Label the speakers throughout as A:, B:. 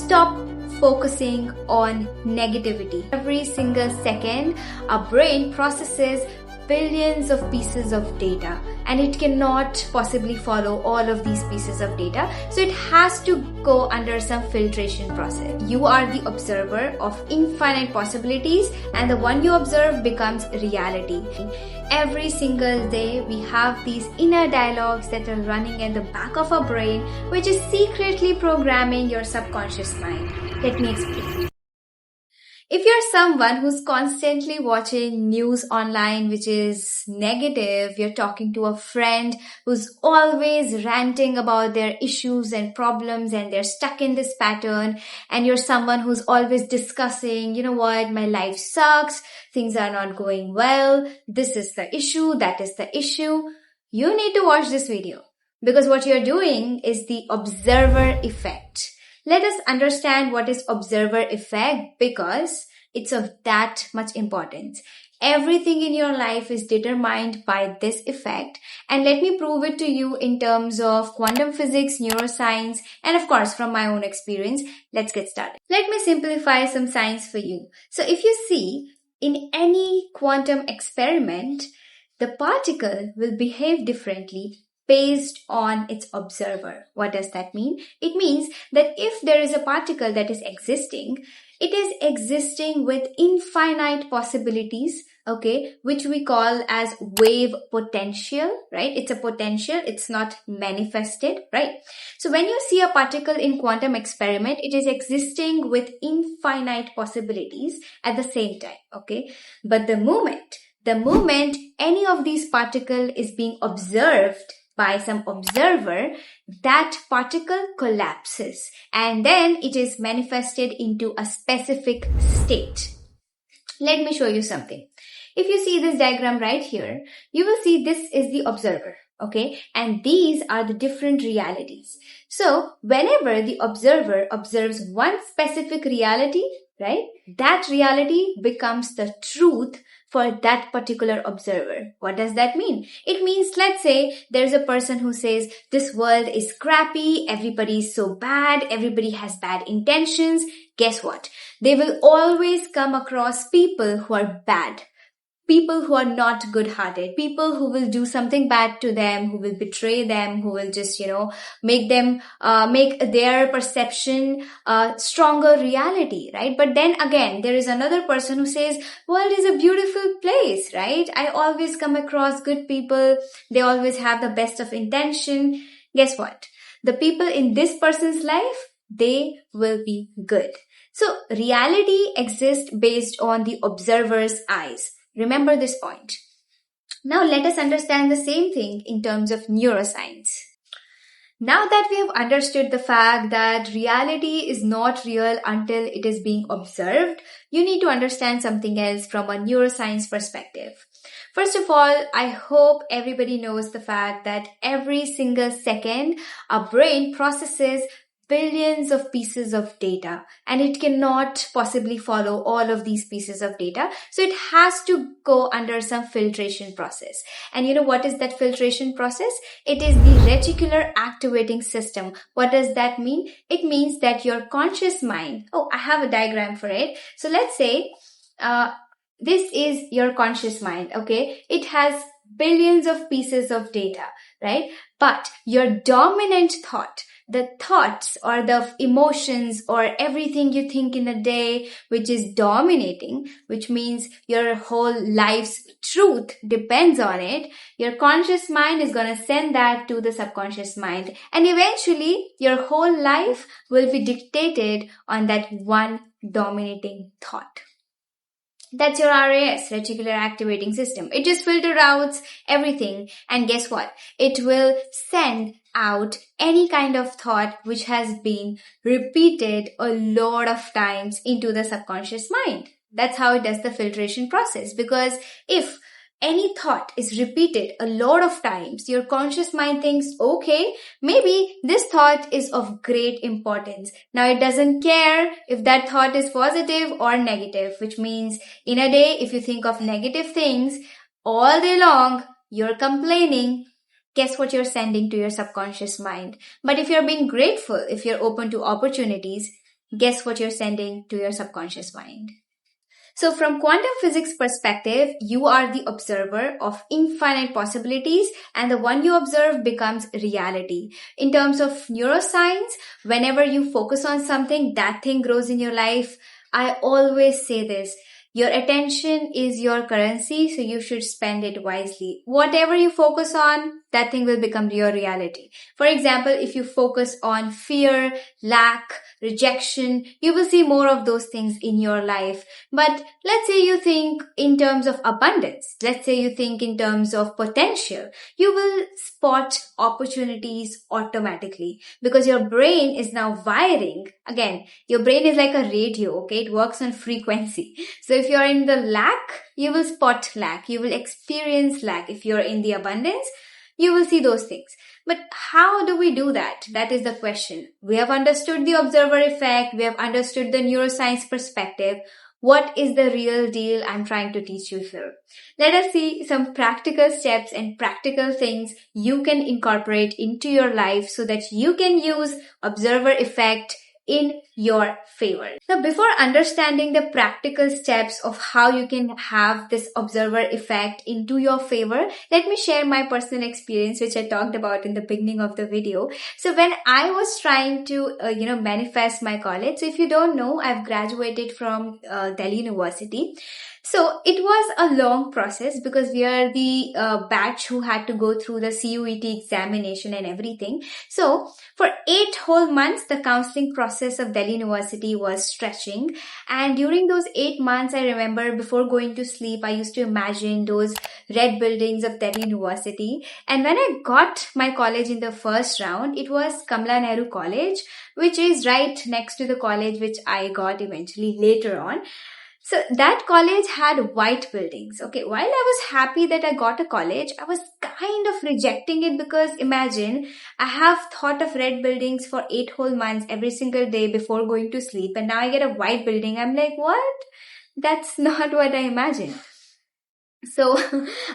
A: stop focusing on negativity. Every single second, our brain processes billions of pieces of data and it cannot possibly follow all of these pieces of data. So it has to go under some filtration process. You are the observer of infinite possibilities and the one you observe becomes reality. Every single day we have these inner dialogues that are running in the back of our brain, which is secretly programming your subconscious mind. Let me explain. If you're someone who's constantly watching news online which is negative, you're talking to a friend who's always ranting about their issues and problems and they're stuck in this pattern, and you're someone who's always discussing, you know what, my life sucks, things are not going well, this is the issue, that is the issue, you need to watch this video because what you're doing is the observer effect. Let us understand what is observer effect because it's of that much importance. Everything in your life is determined by this effect, and let me prove it to you in terms of quantum physics, neuroscience, and of course from my own experience. Let's get started. Let me simplify some science for you. So if you see in any quantum experiment, the particle will behave differently based on its observer. What does that mean? It means that if there is a particle that is existing, it is existing with infinite possibilities, okay, which we call as wave potential, right? It's a potential, it's not manifested, right? So when you see a particle in quantum experiment, it is existing with infinite possibilities at the same time, okay? But the moment any of these particle is being observed by some observer, that particle collapses and then it is manifested into a specific state. Let me show you something. If you see this diagram right here, you will see this is the observer, okay? And these are the different realities. So whenever the observer observes one specific reality, right, that reality becomes the truth for that particular observer. What does that mean? It means, let's say there's a person who says this world is crappy, everybody is so bad, everybody has bad intentions. Guess what? They will always come across people who are bad. People who are not good-hearted, people who will do something bad to them, who will betray them, who will just, make their perception stronger reality, right? But then again, there is another person who says, world is a beautiful place, right? I always come across good people. They always have the best of intention. Guess what? The people in this person's life, they will be good. So reality exists based on the observer's eyes. Remember this point. Now let us understand the same thing in terms of neuroscience. Now that we have understood the fact that reality is not real until it is being observed, you need to understand something else from a neuroscience perspective. First of all, I hope everybody knows the fact that every single second, our brain processes billions of pieces of data and it cannot possibly follow all of these pieces of data. So it has to go under some filtration process. And you know what is that filtration process? It is the reticular activating system. What does that mean? It means that your conscious mind, I have a diagram for it. So let's say this is your conscious mind, okay? It has billions of pieces of data, right? But your dominant thought, the thoughts or the emotions or everything you think in a day which is dominating, which means your whole life's truth depends on it, your conscious mind is going to send that to the subconscious mind. And eventually, your whole life will be dictated on that one dominating thought. That's your RAS, reticular activating system. It just filter routes everything. And guess what? It will send out any kind of thought which has been repeated a lot of times into the subconscious mind. That's how it does the filtration process. Because if any thought is repeated a lot of times, your conscious mind thinks, okay, maybe this thought is of great importance. Now it doesn't care if that thought is positive or negative, which means in a day, if you think of negative things all day long, you're complaining. Guess what you're sending to your subconscious mind? But if you're being grateful, if you're open to opportunities, guess what you're sending to your subconscious mind? So from quantum physics perspective, you are the observer of infinite possibilities, and the one you observe becomes reality. In terms of neuroscience, whenever you focus on something, that thing grows in your life. I always say this. Your attention is your currency, so you should spend it wisely. Whatever you focus on, that thing will become your reality. For example, if you focus on fear, lack, rejection, you will see more of those things in your life. But let's say you think in terms of abundance. Let's say you think in terms of potential. You will spot opportunities automatically because your brain is now wiring. Again, your brain is like a radio, okay? It works on frequency. So if you're in the lack, you will spot lack. You will experience lack. If you're in the abundance, you will see those things. But how do we do that? That is the question. We have understood the observer effect. We have understood the neuroscience perspective. What is the real deal I'm trying to teach you here? Let us see some practical steps and practical things you can incorporate into your life so that you can use observer effect in your favor. Now, before understanding the practical steps of how you can have this observer effect into your favor, let me share my personal experience, which I talked about in the beginning of the video. So when I was trying to, manifest my college, so if you don't know, I've graduated from Delhi University. So it was a long process because we are the batch who had to go through the CUET examination and everything. So for 8 whole months, the counseling process of Delhi University was stretching. And during those 8 months, I remember before going to sleep, I used to imagine those red buildings of Delhi University. And when I got my college in the first round, it was Kamala Nehru College, which is right next to the college which I got eventually later on. So that college had white buildings. Okay, while I was happy that I got a college, I was kind of rejecting it because imagine I have thought of red buildings for 8 whole months every single day before going to sleep, and now I get a white building. I'm like, what? That's not what I imagined. So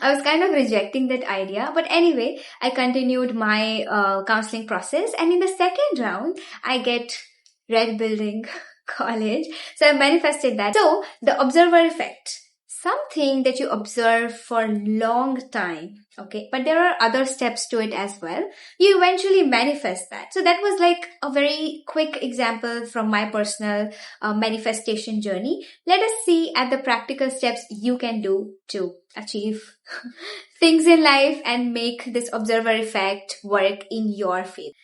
A: I was kind of rejecting that idea. But anyway, I continued my counseling process, and in the second round, I get red building college. So I manifested that. So the observer effect, something that you observe for a long time. Okay. But there are other steps to it as well. You eventually manifest that. So that was like a very quick example from my personal manifestation journey. Let us see at the practical steps you can do to achieve things in life and make this observer effect work in your favor.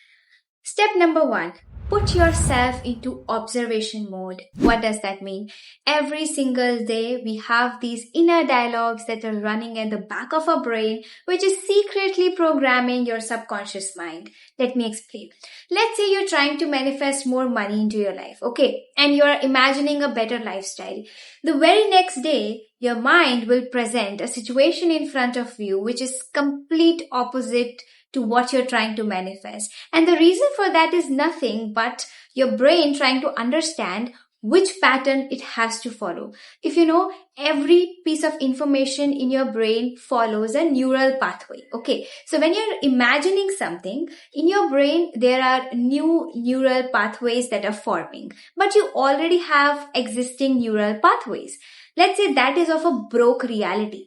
A: Step number 1. Put yourself into observation mode. What does that mean? Every single day, we have these inner dialogues that are running at the back of our brain, which is secretly programming your subconscious mind. Let me explain. Let's say you're trying to manifest more money into your life, okay? And you're imagining a better lifestyle. The very next day, your mind will present a situation in front of you, which is complete opposite to what you're trying to manifest. And the reason for that is nothing but your brain trying to understand which pattern it has to follow. If you know, every piece of information in your brain follows a neural pathway. Okay. So when you're imagining something, in your brain, there are new neural pathways that are forming, but you already have existing neural pathways. Let's say that is of a broke reality.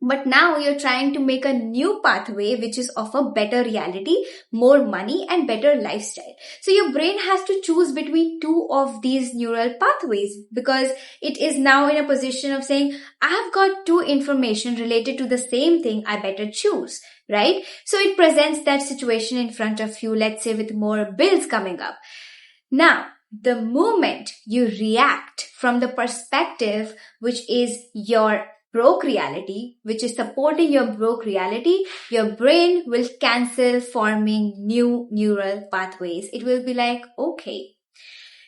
A: But now you're trying to make a new pathway which is of a better reality, more money and better lifestyle. So your brain has to choose between 2 of these neural pathways because it is now in a position of saying, I've got 2 information related to the same thing, I better choose, right? So it presents that situation in front of you, let's say with more bills coming up. Now, the moment you react from the perspective which is your broke reality, which is supporting your broke reality, your brain will cancel forming new neural pathways. It will be like, okay.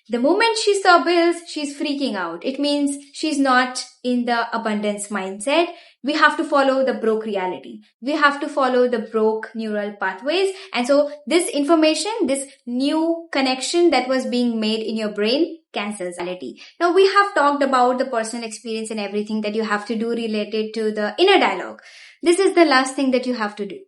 A: The moment she saw bills, she's freaking out. It means she's not in the abundance mindset. We have to follow the broke reality. We have to follow the broke neural pathways. And so this information, this new connection that was being made in your brain cancels reality. Now we have talked about the personal experience and everything that you have to do related to the inner dialogue. This is the last thing that you have to do.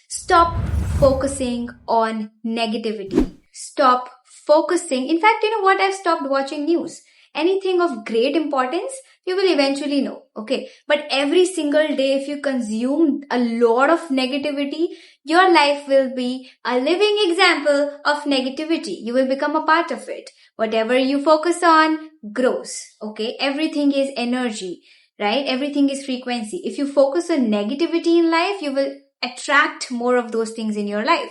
A: Stop focusing on negativity. Stop focusing. In fact, you know what? I've stopped watching news. Anything of great importance, you will eventually know. Okay. But every single day, if you consume a lot of negativity, your life will be a living example of negativity. You will become a part of it. Whatever you focus on grows. Okay. Everything is energy, right? Everything is frequency. If you focus on negativity in life, you will attract more of those things in your life.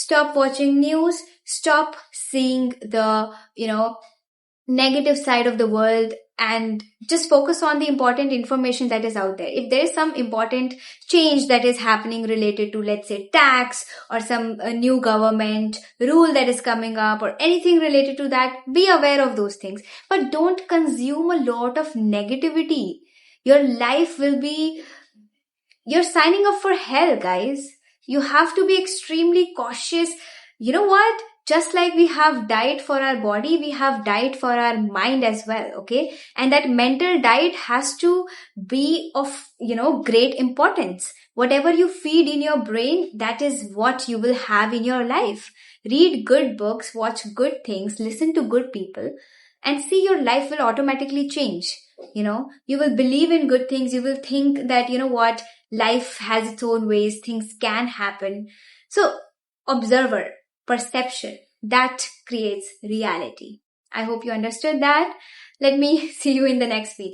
A: Stop watching news. Stop seeing the, negative side of the world, and just focus on the important information that is out there. If there is some important change that is happening related to, let's say, tax or some new government rule that is coming up or anything related to that, be aware of those things. But don't consume a lot of negativity. Your life will be, you're signing up for hell, guys. You have to be extremely cautious. You know what? Just like we have diet for our body, we have diet for our mind as well, okay? And that mental diet has to be of, great importance. Whatever you feed in your brain, that is what you will have in your life. Read good books, watch good things, listen to good people, and see your life will automatically change. You will believe in good things. You will think that, what, life has its own ways, things can happen. So, observer, perception, that creates reality. I hope you understood that. Let me see you in the next video.